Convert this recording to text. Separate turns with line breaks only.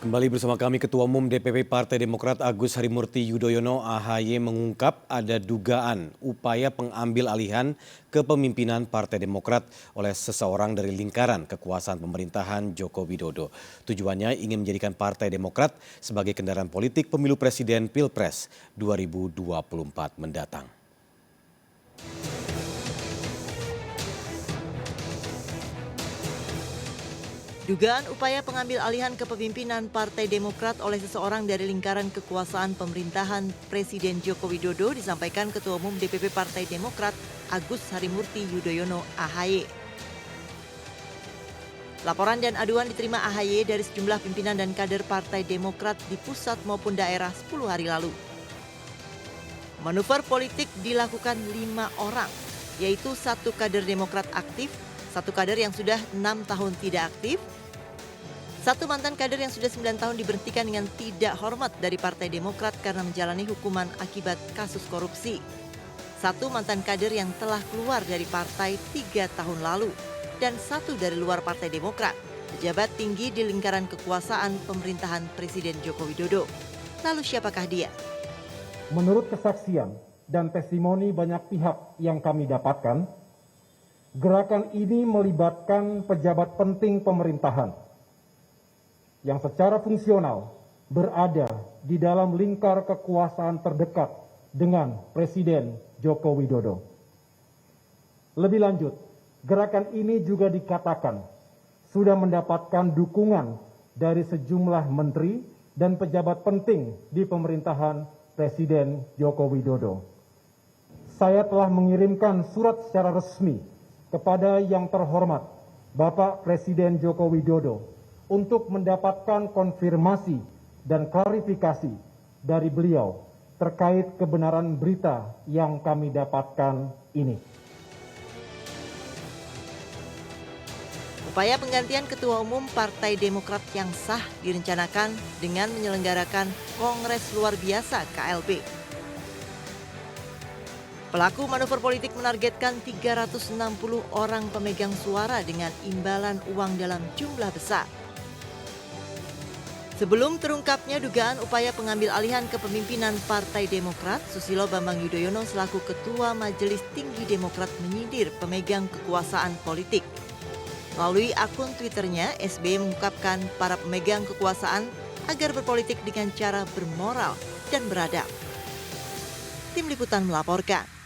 Kembali bersama kami Ketua Umum DPP Partai Demokrat Agus Harimurti Yudhoyono AHY mengungkap ada dugaan upaya pengambil alihan kepemimpinan Partai Demokrat oleh seseorang dari lingkaran kekuasaan pemerintahan Joko Widodo. Tujuannya ingin menjadikan Partai Demokrat sebagai kendaraan politik pemilu presiden Pilpres 2024 mendatang.
Dugaan upaya pengambil alihan kepemimpinan Partai Demokrat oleh seseorang dari lingkaran kekuasaan pemerintahan Presiden Joko Widodo disampaikan Ketua Umum DPP Partai Demokrat Agus Harimurti Yudhoyono AHY. Laporan dan aduan diterima AHY dari sejumlah pimpinan dan kader Partai Demokrat di pusat maupun daerah 10 hari lalu. Manuver politik dilakukan 5 orang, yaitu 1 kader Demokrat aktif, 1 kader yang sudah 6 tahun tidak aktif, 1 mantan kader yang sudah 9 tahun diberhentikan dengan tidak hormat dari Partai Demokrat karena menjalani hukuman akibat kasus korupsi, 1 mantan kader yang telah keluar dari partai 3 tahun lalu, dan 1 dari luar Partai Demokrat, pejabat tinggi di lingkaran kekuasaan pemerintahan Presiden Joko Widodo. Lalu siapakah dia?
Menurut kesaksian dan testimoni banyak pihak yang kami dapatkan, gerakan ini melibatkan pejabat penting pemerintahan yang secara fungsional berada di dalam lingkar kekuasaan terdekat dengan Presiden Joko Widodo. Lebih lanjut, gerakan ini juga dikatakan sudah mendapatkan dukungan dari sejumlah menteri dan pejabat penting di pemerintahan Presiden Joko Widodo. Saya telah mengirimkan surat secara resmi kepada yang terhormat Bapak Presiden Joko Widodo untuk mendapatkan konfirmasi dan klarifikasi dari beliau terkait kebenaran berita yang kami dapatkan ini.
Upaya penggantian Ketua Umum Partai Demokrat yang sah direncanakan dengan menyelenggarakan Kongres Luar Biasa KLB. Pelaku manuver politik menargetkan 360 orang pemegang suara dengan imbalan uang dalam jumlah besar. Sebelum terungkapnya dugaan upaya pengambil alihan kepemimpinan Partai Demokrat, Susilo Bambang Yudhoyono selaku Ketua Majelis Tinggi Demokrat menyindir pemegang kekuasaan politik. Melalui akun Twitternya, SBY mengungkapkan para pemegang kekuasaan agar berpolitik dengan cara bermoral dan beradab. Tim Liputan melaporkan.